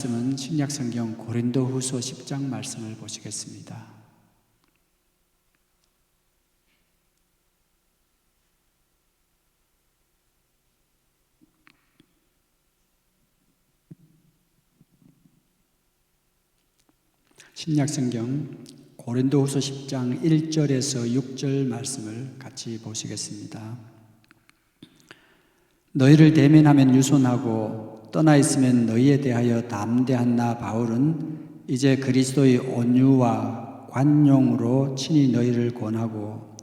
말씀은 신약성경 고린도후서 10장 말씀을 보시겠습니다. 신약성경 고린도후서 10장 1절에서 6절 말씀을 같이 보시겠습니다. 너희를 대면하면 유손하고 떠나 있으면 너희에 대하여 담대한 나 바울은 이제 그리스도의 온유와 관용으로 친히 너희를 권하고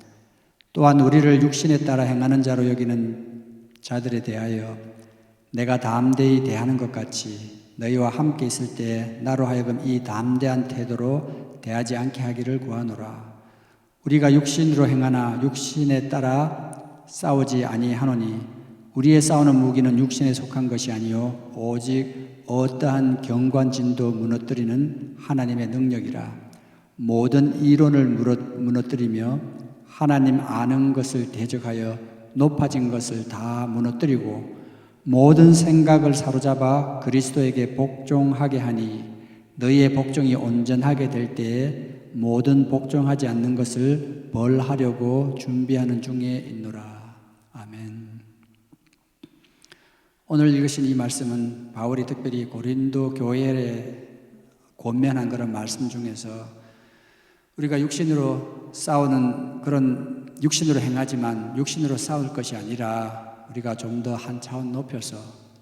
또한 우리를 육신에 따라 행하는 자로 여기는 자들에 대하여 내가 담대히 대하는 것 같이 너희와 함께 있을 때 나로 하여금 이 담대한 태도로 대하지 않게 하기를 구하노라. 우리가 육신으로 행하나 육신에 따라 싸우지 아니하노니 우리의 싸우는 무기는 육신에 속한 것이 아니요 오직 어떠한 경관진도 무너뜨리는 하나님의 능력이라. 모든 이론을 무너뜨리며 하나님 아는 것을 대적하여 높아진 것을 다 무너뜨리고 모든 생각을 사로잡아 그리스도에게 복종하게 하니 너희의 복종이 온전하게 될 때에 모든 복종하지 않는 것을 벌하려고 준비하는 중에 있노라. 아멘. 오늘 읽으신 이 말씀은 바울이 특별히 고린도 교회에 권면한 그런 말씀 중에서 우리가 육신으로 싸우는 그런 육신으로 행하지만 육신으로 싸울 것이 아니라 우리가 좀 더 한 차원 높여서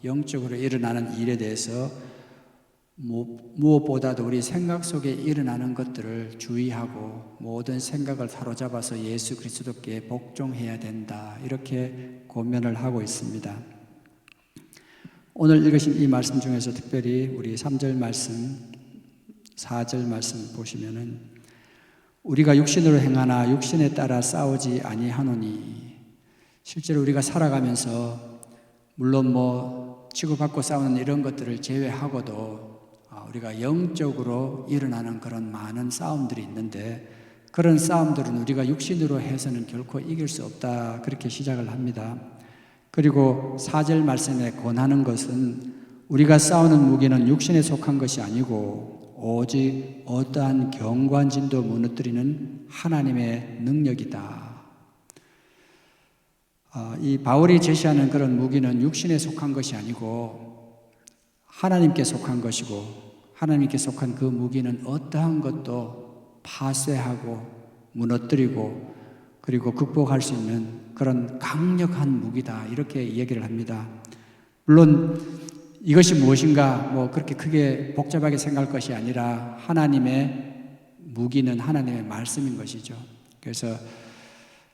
영적으로 일어나는 일에 대해서 무엇보다도 우리 생각 속에 일어나는 것들을 주의하고 모든 생각을 사로잡아서 예수 그리스도께 복종해야 된다, 이렇게 권면을 하고 있습니다. 오늘 읽으신 이 말씀 중에서 특별히 우리 3절 말씀, 4절 말씀 보시면은 우리가 육신으로 행하나 육신에 따라 싸우지 아니하노니, 실제로 우리가 살아가면서 물론 치고받고 싸우는 이런 것들을 제외하고도 우리가 영적으로 일어나는 그런 많은 싸움들이 있는데 그런 싸움들은 우리가 육신으로 해서는 결코 이길 수 없다, 그렇게 시작을 합니다. 그리고 4절 말씀에 권하는 것은 우리가 싸우는 무기는 육신에 속한 것이 아니고 오직 어떠한 경관진도 무너뜨리는 하나님의 능력이다. 이 바울이 제시하는 그런 무기는 육신에 속한 것이 아니고 하나님께 속한 것이고, 하나님께 속한 그 무기는 어떠한 것도 파쇄하고 무너뜨리고 그리고 극복할 수 있는 그런 강력한 무기다, 이렇게 얘기를 합니다. 물론 이것이 무엇인가 그렇게 크게 복잡하게 생각할 것이 아니라 하나님의 무기는 하나님의 말씀인 것이죠. 그래서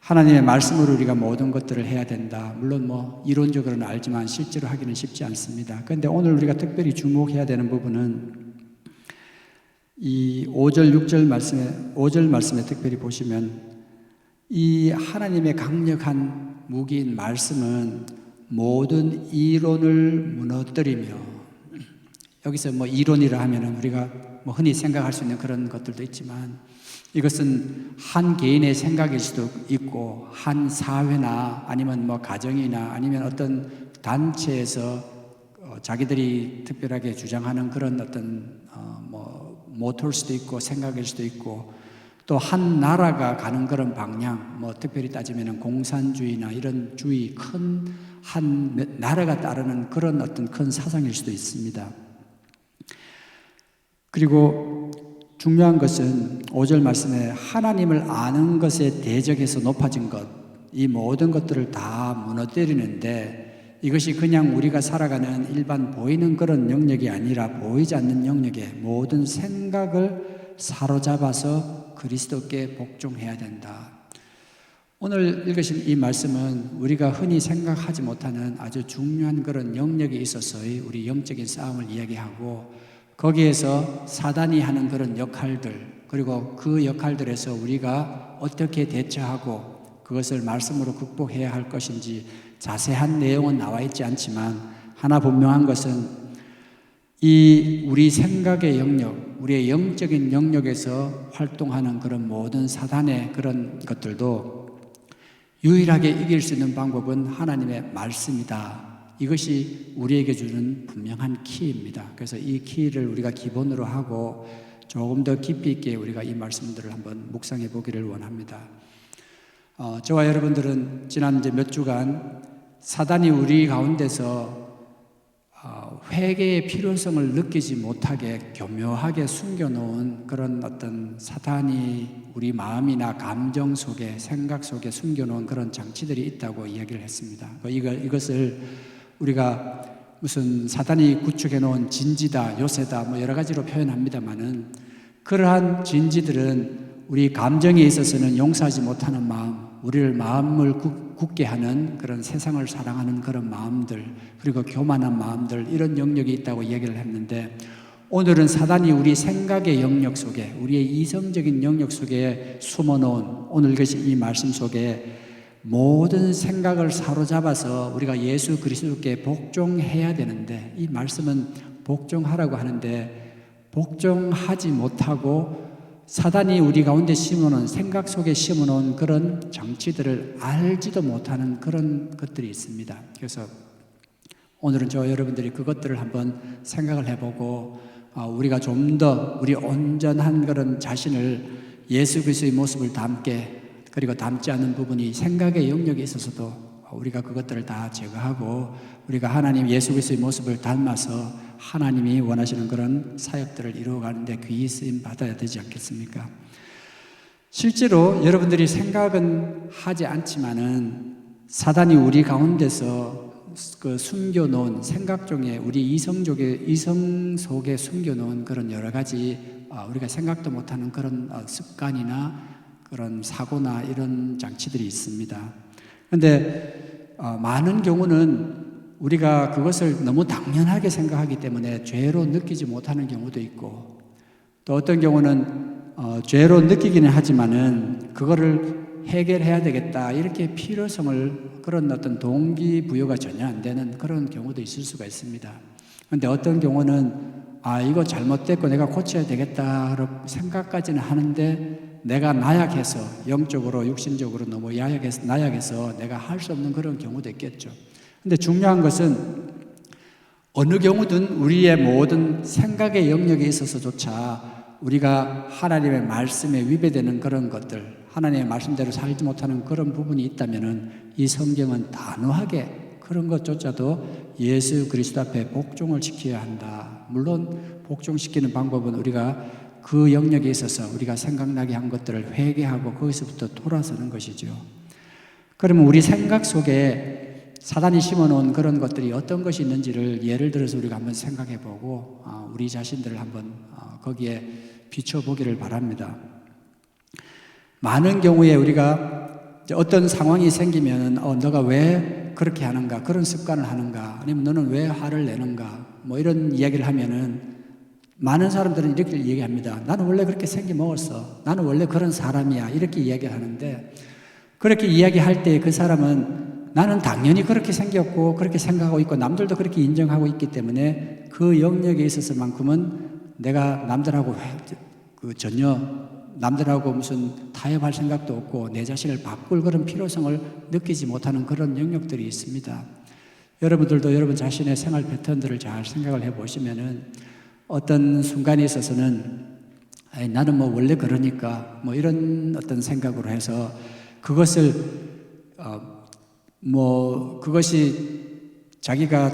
하나님의 말씀으로 우리가 모든 것들을 해야 된다. 물론 이론적으로는 알지만 실제로 하기는 쉽지 않습니다. 그런데 오늘 우리가 특별히 주목해야 되는 부분은 이 5절 말씀에 특별히 보시면 이 하나님의 강력한 무기인 말씀은 모든 이론을 무너뜨리며, 여기서 이론이라 하면은 우리가 흔히 생각할 수 있는 그런 것들도 있지만 이것은 한 개인의 생각일 수도 있고 한 사회나 아니면 가정이나 아니면 어떤 단체에서 자기들이 특별하게 주장하는 그런 어떤 모토일 수도 있고 생각일 수도 있고 또 한 나라가 가는 그런 방향, 특별히 따지면 공산주의나 이런 주의, 한 나라가 따르는 그런 어떤 큰 사상일 수도 있습니다. 그리고 중요한 것은 5절 말씀에 하나님을 아는 것에 대적해서 높아진 것, 이 모든 것들을 다 무너뜨리는데 이것이 그냥 우리가 살아가는 일반 보이는 그런 영역이 아니라 보이지 않는 영역의 모든 생각을 사로잡아서 그리스도께 복종해야 된다. 오늘 읽으신 이 말씀은 우리가 흔히 생각하지 못하는 아주 중요한 그런 영역에 있어서의 우리 영적인 싸움을 이야기하고 거기에서 사단이 하는 그런 역할들, 그리고 그 역할들에서 우리가 어떻게 대처하고 그것을 말씀으로 극복해야 할 것인지 자세한 내용은 나와 있지 않지만 하나 분명한 것은 이 우리 생각의 영역, 우리의 영적인 영역에서 활동하는 그런 모든 사단의 그런 것들도 유일하게 이길 수 있는 방법은 하나님의 말씀이다, 이것이 우리에게 주는 분명한 키입니다. 그래서 이 키를 우리가 기본으로 하고 조금 더 깊이 있게 우리가 이 말씀들을 한번 묵상해 보기를 원합니다. 저와 여러분들은 지난 이제 몇 주간 사단이 우리 가운데서 회개의 필요성을 느끼지 못하게 교묘하게 숨겨놓은 그런 어떤 사단이 우리 마음이나 감정 속에, 생각 속에 숨겨놓은 그런 장치들이 있다고 이야기를 했습니다. 이것을 우리가 무슨 사단이 구축해 놓은 진지다, 요새다, 뭐 여러 가지로 표현합니다만은 그러한 진지들은 우리 감정에 있어서는 용서하지 못하는 마음, 우리를 마음을 굳게 하는 그런 세상을 사랑하는 그런 마음들, 그리고 교만한 마음들, 이런 영역이 있다고 얘기를 했는데, 오늘은 사단이 우리 생각의 영역 속에, 우리의 이성적인 영역 속에 숨어놓은, 오늘 이 말씀 속에 모든 생각을 사로잡아서 우리가 예수 그리스도께 복종해야 되는데, 이 말씀은 복종하라고 하는데 복종하지 못하고 사단이 우리 가운데 심어놓은, 생각 속에 심어놓은 그런 장치들을 알지도 못하는 그런 것들이 있습니다. 그래서 오늘은 저 여러분들이 그것들을 한번 생각을 해보고 우리가 좀 더 우리 온전한 그런 자신을 예수 그리스도의 모습을 담게, 그리고 담지 않는 부분이 생각의 영역에 있어서도 우리가 그것들을 다 제거하고 우리가 하나님 예수 그리스도의 모습을 닮아서 하나님이 원하시는 그런 사역들을 이루어가는데 귀히 쓰임 받아야 되지 않겠습니까? 실제로 여러분들이 생각은 하지 않지만은 사단이 우리 가운데서 그 숨겨놓은 생각 중에 우리 이성 속에 숨겨놓은 그런 여러 가지 우리가 생각도 못하는 그런 습관이나 그런 사고나 이런 장치들이 있습니다. 그런데 많은 경우는 우리가 그것을 너무 당연하게 생각하기 때문에 죄로 느끼지 못하는 경우도 있고, 또 어떤 경우는 죄로 느끼기는 하지만은 그거를 해결해야 되겠다 이렇게 필요성을, 그런 어떤 동기부여가 전혀 안 되는 그런 경우도 있을 수가 있습니다. 그런데 어떤 경우는 이거 잘못됐고 내가 고쳐야 되겠다라고 생각까지는 하는데 내가 나약해서, 영적으로 육신적으로 너무 나약해서 내가 할 수 없는 그런 경우도 있겠죠. 근데 중요한 것은 어느 경우든 우리의 모든 생각의 영역에 있어서조차 우리가 하나님의 말씀에 위배되는 그런 것들, 하나님의 말씀대로 살지 못하는 그런 부분이 있다면은 이 성경은 단호하게 그런 것조차도 예수 그리스도 앞에 복종을 지켜야 한다. 물론 복종시키는 방법은 우리가 그 영역에 있어서 우리가 생각나게 한 것들을 회개하고 거기서부터 돌아서는 것이죠. 그러면 우리 생각 속에 사단이 심어놓은 그런 것들이 어떤 것이 있는지를 예를 들어서 우리가 한번 생각해 보고 우리 자신들을 한번 거기에 비춰보기를 바랍니다. 많은 경우에 우리가 어떤 상황이 생기면 너가 왜 그렇게 하는가, 그런 습관을 하는가, 아니면 너는 왜 화를 내는가, 뭐 이런 이야기를 하면은 많은 사람들은 이렇게 얘기합니다. 나는 원래 그렇게 생겨먹었어, 나는 원래 그런 사람이야, 이렇게 이야기를 하는데, 그렇게 이야기할 때 그 사람은 나는 당연히 그렇게 생겼고 그렇게 생각하고 있고 남들도 그렇게 인정하고 있기 때문에 그 영역에 있어서만큼은 내가 남들하고 전혀 남들하고 무슨 타협할 생각도 없고 내 자신을 바꿀 그런 필요성을 느끼지 못하는 그런 영역들이 있습니다. 여러분들도 여러분 자신의 생활 패턴들을 잘 생각을 해보시면은 어떤 순간에 있어서는 나는 뭐 원래 그러니까 뭐 이런 어떤 생각으로 해서 그것을 그것이 자기가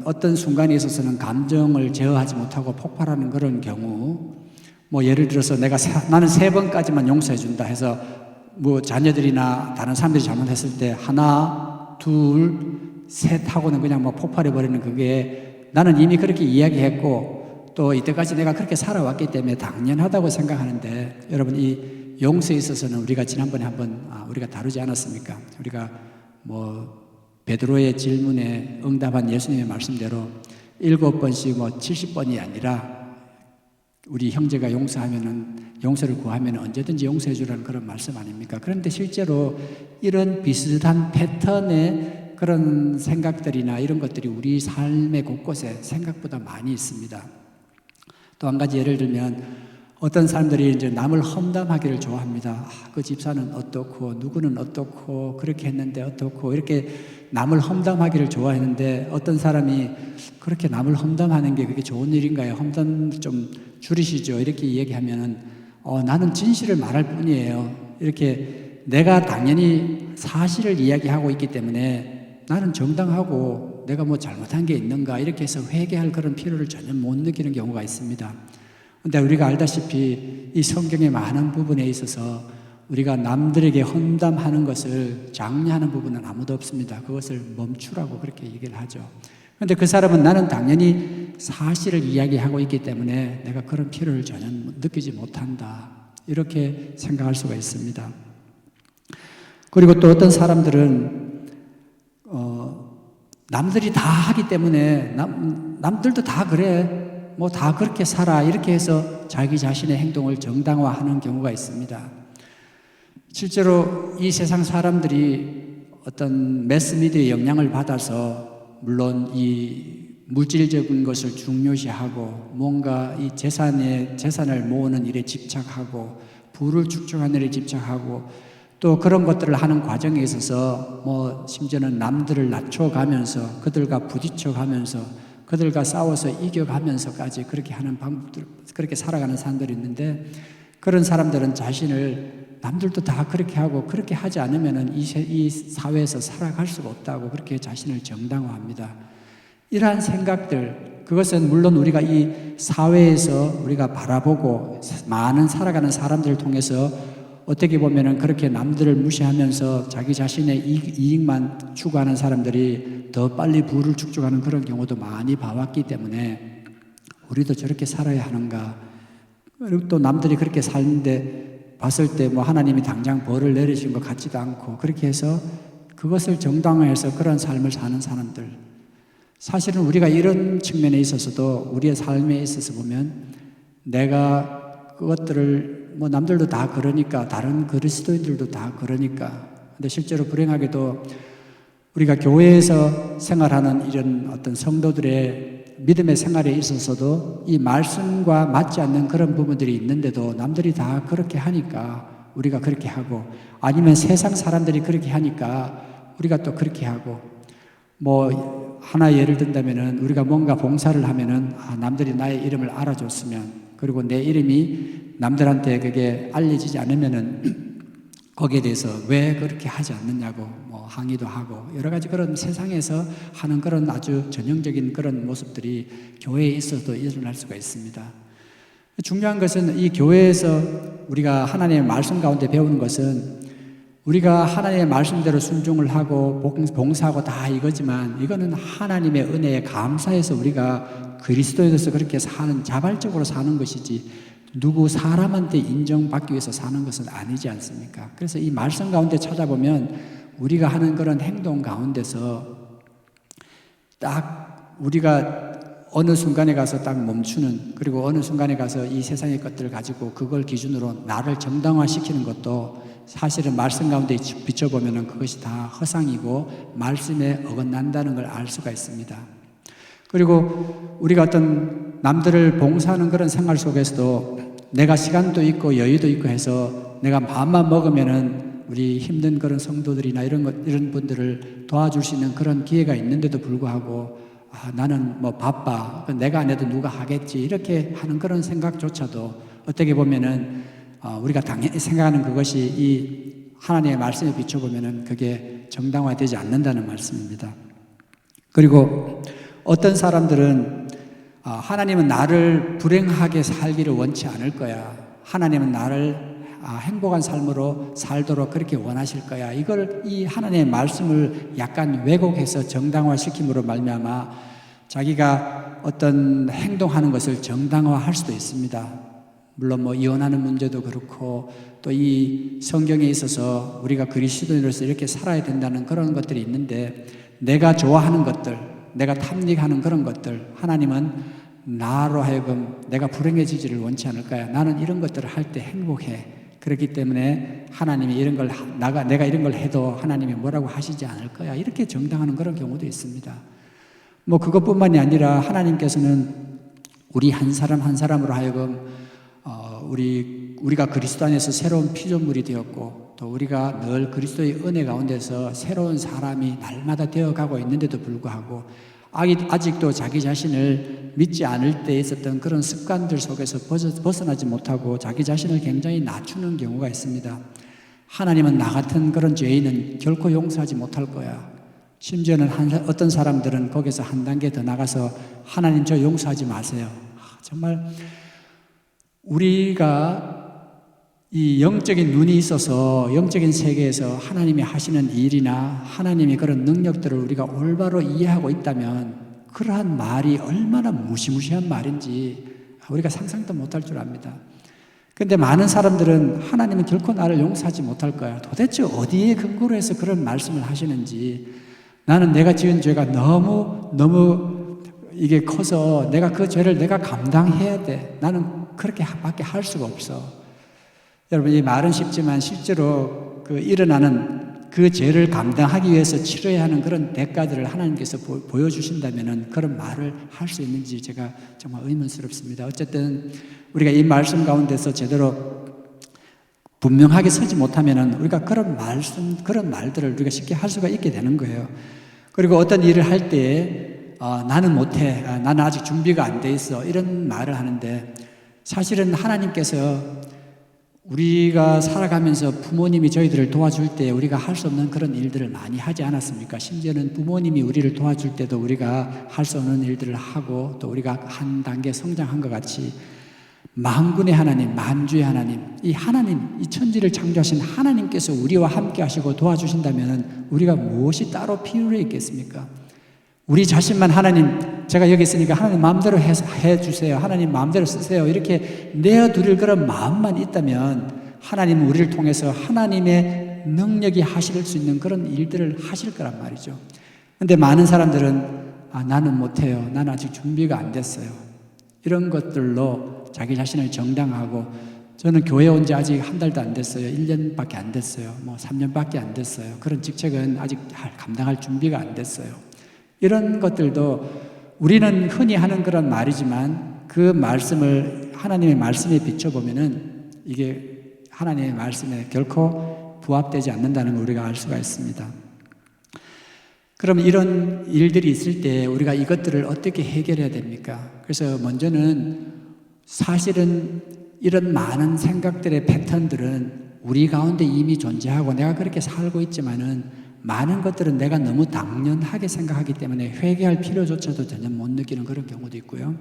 어떤 순간에 있어서는 감정을 제어하지 못하고 폭발하는 그런 경우, 예를 들어서 나는 3번까지만 용서해 준다 해서 자녀들이나 다른 사람들이 잘못했을 때 하나, 둘, 셋 하고는 그냥 폭발해 버리는, 그게 나는 이미 그렇게 이야기했고 또 이때까지 내가 그렇게 살아왔기 때문에 당연하다고 생각하는데, 여러분 이 용서에 있어서는 우리가 지난번에 한번 우리가 다루지 않았습니까? 우리가 베드로의 질문에 응답한 예수님의 말씀대로 7번씩 70번이 아니라 우리 형제가 용서를 구하면 언제든지 용서해 주라는 그런 말씀 아닙니까? 그런데 실제로 이런 비슷한 패턴의 그런 생각들이나 이런 것들이 우리 삶의 곳곳에 생각보다 많이 있습니다. 또 한 가지 예를 들면 어떤 사람들이 이제 남을 험담하기를 좋아합니다. 그 집사는 어떻고 누구는 어떻고 그렇게 했는데 어떻고 이렇게 남을 험담하기를 좋아했는데 어떤 사람이 그렇게 남을 험담하는 게 그게 좋은 일인가요? 험담 좀 줄이시죠. 이렇게 얘기하면은 나는 진실을 말할 뿐이에요. 이렇게 내가 당연히 사실을 이야기하고 있기 때문에 나는 정당하고 내가 뭐 잘못한 게 있는가 이렇게 해서 회개할 그런 필요를 전혀 못 느끼는 경우가 있습니다. 근데 우리가 알다시피 이 성경의 많은 부분에 있어서 우리가 남들에게 험담하는 것을 장려하는 부분은 아무도 없습니다. 그것을 멈추라고 그렇게 얘기를 하죠. 그런데 그 사람은 나는 당연히 사실을 이야기하고 있기 때문에 내가 그런 필요를 전혀 느끼지 못한다. 이렇게 생각할 수가 있습니다. 그리고 또 어떤 사람들은 남들이 다 하기 때문에 남들도 다 그래. 뭐 다 그렇게 살아 이렇게 해서 자기 자신의 행동을 정당화하는 경우가 있습니다. 실제로 이 세상 사람들이 어떤 매스미디어의 영향을 받아서 물론 이 물질적인 것을 중요시하고 뭔가 이 재산을 모으는 일에 집착하고 부를 축적하는 일에 집착하고 또 그런 것들을 하는 과정에 있어서 뭐 심지어는 남들을 낮춰가면서 그들과 부딪혀가면서 그들과 싸워서 이겨가면서까지 그렇게 하는 방법들, 그렇게 살아가는 사람들이 있는데 그런 사람들은 자신을 남들도 다 그렇게 하고 그렇게 하지 않으면 이 사회에서 살아갈 수가 없다고 그렇게 자신을 정당화합니다. 이러한 생각들, 그것은 물론 우리가 이 사회에서 우리가 바라보고 많은 살아가는 사람들을 통해서 어떻게 보면은 그렇게 남들을 무시하면서 자기 자신의 이익만 추구하는 사람들이 더 빨리 부를 축적하는 그런 경우도 많이 봐왔기 때문에 우리도 저렇게 살아야 하는가. 그리고 또 남들이 그렇게 사는데 봤을 때 뭐 하나님이 당장 벌을 내리신 것 같지도 않고 그렇게 해서 그것을 정당화해서 그런 삶을 사는 사람들. 사실은 우리가 이런 측면에 있어서도 우리의 삶에 있어서 보면 내가 그것들을 뭐 남들도 다 그러니까 다른 그리스도인들도 다 그러니까 근데 실제로 불행하게도 우리가 교회에서 생활하는 이런 어떤 성도들의 믿음의 생활에 있어서도 이 말씀과 맞지 않는 그런 부분들이 있는데도 남들이 다 그렇게 하니까 우리가 그렇게 하고 아니면 세상 사람들이 그렇게 하니까 우리가 또 그렇게 하고 뭐 하나 예를 든다면은 우리가 뭔가 봉사를 하면은 남들이 나의 이름을 알아줬으면 그리고 내 이름이 남들한테 그게 알려지지 않으면은 거기에 대해서 왜 그렇게 하지 않느냐고 뭐 항의도 하고 여러 가지 그런 세상에서 하는 그런 아주 전형적인 그런 모습들이 교회에 있어도 일어날 수가 있습니다. 중요한 것은 이 교회에서 우리가 하나님의 말씀 가운데 배우는 것은 우리가 하나님의 말씀대로 순종을 하고 봉사하고 다 이거지만 이거는 하나님의 은혜에 감사해서 우리가 그리스도인으로서 그렇게 자발적으로 사는 것이지 누구 사람한테 인정받기 위해서 사는 것은 아니지 않습니까? 그래서 이 말씀 가운데 찾아보면 우리가 하는 그런 행동 가운데서 딱 우리가 어느 순간에 가서 딱 멈추는 그리고 어느 순간에 가서 이 세상의 것들을 가지고 그걸 기준으로 나를 정당화시키는 것도 사실은 말씀 가운데 비춰보면 그것이 다 허상이고 말씀에 어긋난다는 걸 알 수가 있습니다. 그리고 우리가 어떤 남들을 봉사하는 그런 생활 속에서도 내가 시간도 있고 여유도 있고 해서 내가 마음만 먹으면은 우리 힘든 그런 성도들이나 이런 분들을 도와줄 수 있는 그런 기회가 있는데도 불구하고 나는 뭐 바빠 내가 안 해도 누가 하겠지 이렇게 하는 그런 생각조차도 어떻게 보면은 우리가 당연히 생각하는 그것이 이 하나님의 말씀에 비춰보면은 그게 정당화되지 않는다는 말씀입니다. 그리고 어떤 사람들은 하나님은 나를 불행하게 살기를 원치 않을 거야. 하나님은 나를 행복한 삶으로 살도록 그렇게 원하실 거야. 이걸 이 하나님의 말씀을 약간 왜곡해서 정당화시킴으로 말미암아 자기가 어떤 행동하는 것을 정당화할 수도 있습니다. 물론 뭐 이혼하는 문제도 그렇고 또 이 성경에 있어서 우리가 그리스도인으로서 이렇게 살아야 된다는 그런 것들이 있는데 내가 좋아하는 것들, 내가 탐닉하는 그런 것들 하나님은 나로 하여금 내가 불행해지지를 원치 않을 거야. 나는 이런 것들을 할 때 행복해. 그렇기 때문에 하나님이 이런 걸 내가 이런 걸 해도 하나님이 뭐라고 하시지 않을 거야. 이렇게 정당하는 그런 경우도 있습니다. 뭐 그것뿐만이 아니라 하나님께서는 우리 한 사람 한 사람으로 하여금 우리가 그리스도 안에서 새로운 피조물이 되었고 또 우리가 늘 그리스도의 은혜 가운데서 새로운 사람이 날마다 되어가고 있는데도 불구하고 아직도 자기 자신을 믿지 않을 때 있었던 그런 습관들 속에서 벗어나지 못하고 자기 자신을 굉장히 낮추는 경우가 있습니다. 하나님은 나 같은 그런 죄인은 결코 용서하지 못할 거야. 심지어는 어떤 사람들은 거기서 한 단계 더 나가서 하나님 저 용서하지 마세요. 정말 우리가 이 영적인 눈이 있어서 영적인 세계에서 하나님이 하시는 일이나 하나님의 그런 능력들을 우리가 올바로 이해하고 있다면 그러한 말이 얼마나 무시무시한 말인지 우리가 상상도 못할 줄 압니다. 그런데 많은 사람들은 하나님은 결코 나를 용서하지 못할 거야. 도대체 어디에 근거로 해서 그런 말씀을 하시는지, 나는 내가 지은 죄가 너무 이게 커서 내가 그 죄를 내가 감당해야 돼. 나는 그렇게 밖에 할 수가 없어. 여러분, 이 말은 쉽지만 실제로 그 일어나는 그 죄를 감당하기 위해서 치러야 하는 그런 대가들을 하나님께서 보여주신다면 그런 말을 할 수 있는지 제가 정말 의문스럽습니다. 어쨌든 우리가 이 말씀 가운데서 제대로 분명하게 서지 못하면 우리가 그런 말들을 우리가 쉽게 할 수가 있게 되는 거예요. 그리고 어떤 일을 할 때 나는 못해, 나는 아직 준비가 안 돼 있어, 이런 말을 하는데, 사실은 하나님께서 우리가 살아가면서 부모님이 저희들을 도와줄 때 우리가 할 수 없는 그런 일들을 많이 하지 않았습니까? 심지어는 부모님이 우리를 도와줄 때도 우리가 할 수 없는 일들을 하고 또 우리가 한 단계 성장한 것 같이 만군의 하나님, 만주의 하나님, 이 천지를 창조하신 하나님께서 우리와 함께 하시고 도와주신다면 우리가 무엇이 따로 필요해 있겠습니까? 우리 자신만 하나님, 제가 여기 있으니까 하나님 마음대로 해주세요, 하나님 마음대로 쓰세요, 이렇게 내어드릴 그런 마음만 있다면 하나님은 우리를 통해서 하나님의 능력이 하실 수 있는 그런 일들을 하실 거란 말이죠. 그런데 많은 사람들은 나는 못해요, 나는 아직 준비가 안 됐어요, 이런 것들로 자기 자신을 정당하고, 저는 교회 온 지 아직 한 달도 안 됐어요, 1년밖에 안 됐어요, 3년밖에 안 됐어요, 그런 직책은 아직 감당할 준비가 안 됐어요, 이런 것들도 우리는 흔히 하는 그런 말이지만 그 말씀을 하나님의 말씀에 비춰보면은 이게 하나님의 말씀에 결코 부합되지 않는다는 걸 우리가 알 수가 있습니다. 그럼 이런 일들이 있을 때 우리가 이것들을 어떻게 해결해야 됩니까? 그래서 먼저는 사실은 이런 많은 생각들의 패턴들은 우리 가운데 이미 존재하고 내가 그렇게 살고 있지만은 많은 것들은 내가 너무 당연하게 생각하기 때문에 회개할 필요조차도 전혀 못 느끼는 그런 경우도 있고요.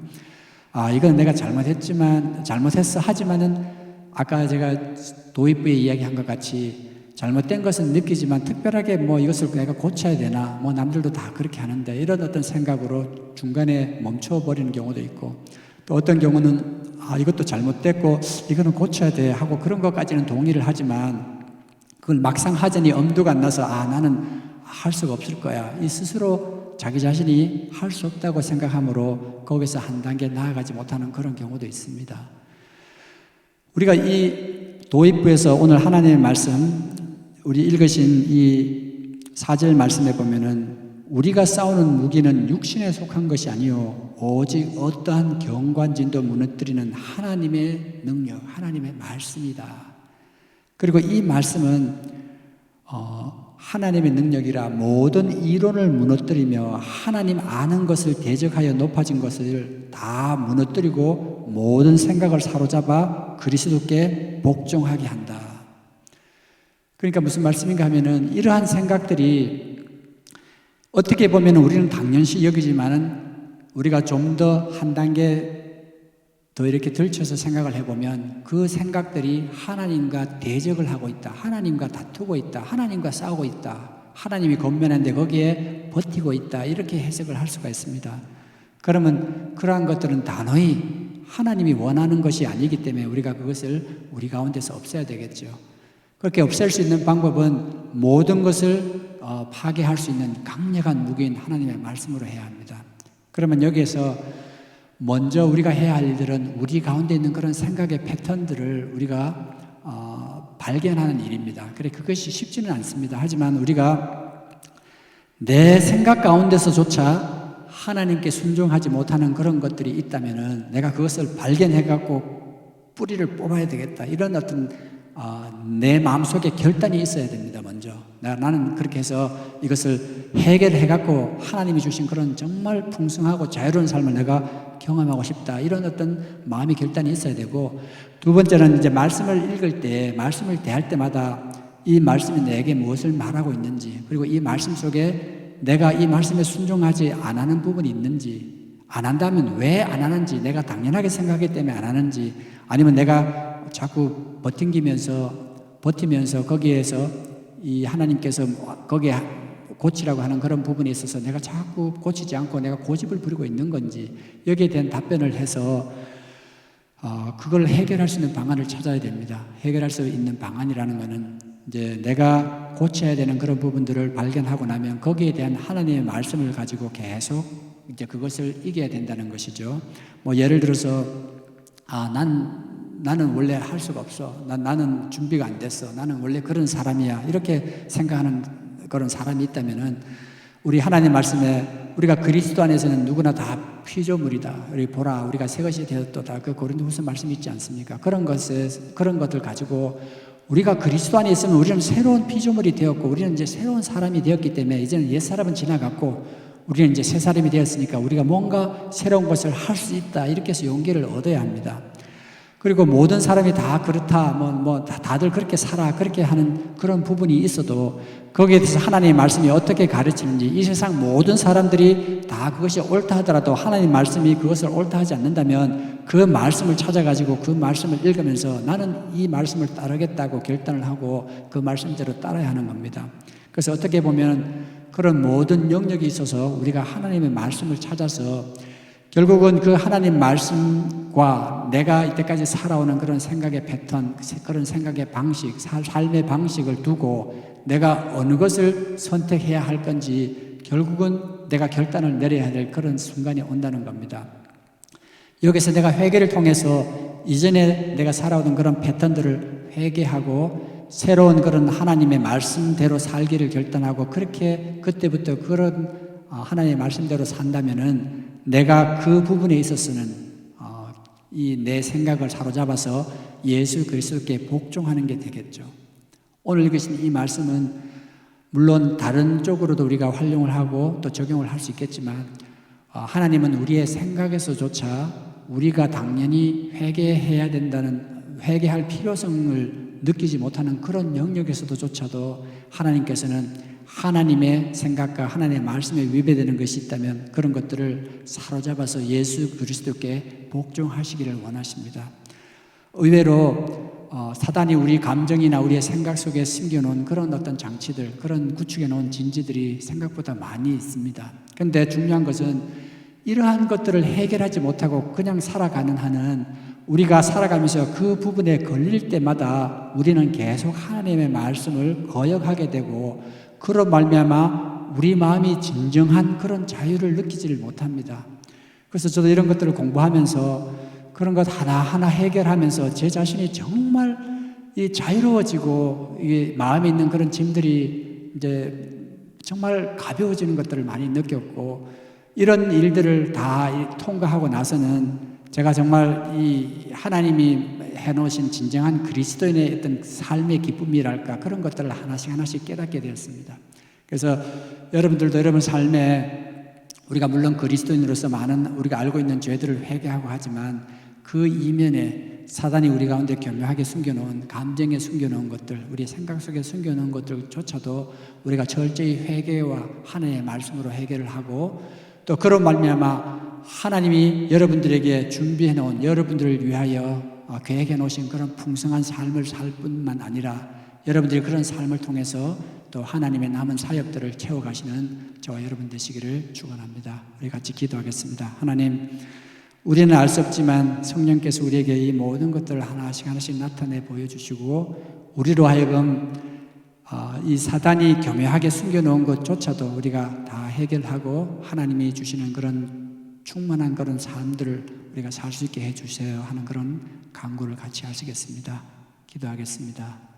이건 내가 잘못했어 하지만은 아까 제가 도입부에 이야기한 것 같이 잘못된 것은 느끼지만 특별하게 이것을 내가 고쳐야 되나, 남들도 다 그렇게 하는데, 이런 어떤 생각으로 중간에 멈춰버리는 경우도 있고, 또 어떤 경우는 이것도 잘못됐고 이거는 고쳐야 돼 하고 그런 것까지는 동의를 하지만 그걸 막상 하자니 엄두가 안 나서 나는 할 수가 없을 거야, 이 스스로 자기 자신이 할 수 없다고 생각함으로 거기서 한 단계 나아가지 못하는 그런 경우도 있습니다. 우리가 이 도입부에서 오늘 하나님의 말씀, 우리 읽으신 이 4절 말씀에 보면은 우리가 싸우는 무기는 육신에 속한 것이 아니요 오직 어떠한 경관진도 무너뜨리는 하나님의 능력, 하나님의 말씀이다. 그리고 이 말씀은 하나님의 능력이라 모든 이론을 무너뜨리며 하나님 아는 것을 대적하여 높아진 것을 다 무너뜨리고 모든 생각을 사로잡아 그리스도께 복종하게 한다. 그러니까 무슨 말씀인가 하면은 이러한 생각들이 어떻게 보면 우리는 당연시 여기지만은 우리가 좀 더 한 단계 더 이렇게 들쳐서 생각을 해보면 그 생각들이 하나님과 대적을 하고 있다, 하나님과 다투고 있다, 하나님과 싸우고 있다, 하나님이 권면한데 거기에 버티고 있다, 이렇게 해석을 할 수가 있습니다. 그러면 그러한 것들은 단호히 하나님이 원하는 것이 아니기 때문에 우리가 그것을 우리 가운데서 없애야 되겠죠. 그렇게 없앨 수 있는 방법은 모든 것을 파괴할 수 있는 강력한 무기인 하나님의 말씀으로 해야 합니다. 그러면 여기에서 먼저 우리가 해야 할 일들은 우리 가운데 있는 그런 생각의 패턴들을 우리가 발견하는 일입니다. 그래, 그것이 쉽지는 않습니다. 하지만 우리가 내 생각 가운데서조차 하나님께 순종하지 못하는 그런 것들이 있다면은 내가 그것을 발견해갖고 뿌리를 뽑아야 되겠다. 이런 어떤 내 마음속에 결단이 있어야 됩니다. 먼저 나는 그렇게 해서 이것을 해결해갖고 하나님이 주신 그런 정말 풍성하고 자유로운 삶을 내가 경험하고 싶다. 이런 어떤 마음의 결단이 있어야 되고, 두 번째는 이제 말씀을 읽을 때, 말씀을 대할 때마다 이 말씀이 내게 무엇을 말하고 있는지, 그리고 이 말씀 속에 내가 이 말씀에 순종하지 안 하는 부분이 있는지, 안 한다면 왜 안 하는지, 내가 당연하게 생각하기 때문에 안 하는지, 아니면 내가 자꾸 버티면서 거기에서 이 하나님께서 거기에 고치라고 하는 그런 부분에 있어서 내가 자꾸 고치지 않고 내가 고집을 부리고 있는 건지, 여기에 대한 답변을 해서 그걸 해결할 수 있는 방안을 찾아야 됩니다. 해결할 수 있는 방안이라는 것은 이제 내가 고쳐야 되는 그런 부분들을 발견하고 나면 거기에 대한 하나님의 말씀을 가지고 계속 이제 그것을 이겨야 된다는 것이죠. 뭐 예를 들어서 나는 원래 할 수가 없어. 나는 준비가 안 됐어. 나는 원래 그런 사람이야. 이렇게 생각하는 그런 사람이 있다면은, 우리 하나님 말씀에 우리가 그리스도 안에서는 누구나 다 피조물이다. 우리 보라, 우리가 새 것이 되었도다. 그 고린도후서 말씀이 있지 않습니까? 그런 것을 가지고 우리가 그리스도 안에 있으면 우리는 새로운 피조물이 되었고, 우리는 이제 새로운 사람이 되었기 때문에 이제는 옛 사람은 지나갔고 우리는 이제 새 사람이 되었으니까 우리가 뭔가 새로운 것을 할 수 있다. 이렇게 해서 용기를 얻어야 합니다. 그리고 모든 사람이 다 그렇다, 다들 그렇게 살아, 그렇게 하는 그런 부분이 있어도 거기에 대해서 하나님의 말씀이 어떻게 가르치는지, 이 세상 모든 사람들이 다 그것이 옳다 하더라도 하나님 말씀이 그것을 옳다 하지 않는다면 그 말씀을 찾아가지고 그 말씀을 읽으면서 나는 이 말씀을 따르겠다고 결단을 하고 그 말씀대로 따라야 하는 겁니다. 그래서 어떻게 보면 그런 모든 영역이 있어서 우리가 하나님의 말씀을 찾아서 결국은 그 하나님 말씀과 내가 이때까지 살아오는 그런 생각의 패턴, 그런 생각의 방식, 삶의 방식을 두고 내가 어느 것을 선택해야 할 건지 결국은 내가 결단을 내려야 될 그런 순간이 온다는 겁니다. 여기서 내가 회개를 통해서 이전에 내가 살아오던 그런 패턴들을 회개하고 새로운 그런 하나님의 말씀대로 살기를 결단하고, 그렇게 그때부터 그런 하나님의 말씀대로 산다면은 내가 그 부분에 있어서는 이 내 생각을 사로잡아서 예수 그리스도께 복종하는 게 되겠죠. 오늘 읽으신 이 말씀은 물론 다른 쪽으로도 우리가 활용을 하고 또 적용을 할 수 있겠지만, 하나님은 우리의 생각에서조차 우리가 당연히 회개해야 된다는, 회개할 필요성을 느끼지 못하는 그런 영역에서도조차도 하나님께서는 하나님의 생각과 하나님의 말씀에 위배되는 것이 있다면 그런 것들을 사로잡아서 예수 그리스도께 복종하시기를 원하십니다. 의외로 사단이 우리 감정이나 우리의 생각 속에 숨겨놓은 그런 어떤 장치들, 그런 구축해놓은 진지들이 생각보다 많이 있습니다. 그런데 중요한 것은 이러한 것들을 해결하지 못하고 그냥 살아가는 한은 우리가 살아가면서 그 부분에 걸릴 때마다 우리는 계속 하나님의 말씀을 거역하게 되고, 그런 말미암아 우리 마음이 진정한 그런 자유를 느끼지를 못합니다. 그래서 저도 이런 것들을 공부하면서 그런 것 하나하나 해결하면서 제 자신이 정말 자유로워지고 이 마음에 있는 그런 짐들이 이제 정말 가벼워지는 것들을 많이 느꼈고, 이런 일들을 다 통과하고 나서는 제가 정말 이 하나님이 해놓으신 진정한 그리스도인의 어떤 삶의 기쁨이랄까, 그런 것들을 하나씩 깨닫게 되었습니다. 그래서 여러분들도 여러분 삶에 우리가 물론 그리스도인으로서 많은 우리가 알고 있는 죄들을 회개하고 하지만 그 이면에 사단이 우리 가운데 교묘하게 숨겨놓은, 감정에 숨겨놓은 것들, 우리 생각 속에 숨겨놓은 것들조차도 우리가 철저히 회개와 하나님의 말씀으로 해결을 하고, 또 그런 말미암아 하나님이 여러분들에게 준비해 놓은, 여러분들을 위하여 계획해 놓으신 그런 풍성한 삶을 살 뿐만 아니라 여러분들이 그런 삶을 통해서 또 하나님의 남은 사역들을 채워가시는 저와 여러분 되시기를 축원합니다. 우리 같이 기도하겠습니다. 하나님, 우리는 알 수 없지만 성령께서 우리에게 이 모든 것들을 하나씩 나타내 보여주시고, 우리로 하여금 이 사단이 교묘하게 숨겨놓은 것조차도 우리가 다 해결하고 하나님이 주시는 그런 충만한 그런 삶들을 우리가 살 수 있게 해주세요 하는 그런 간구를 같이 하시겠습니다. 기도하겠습니다.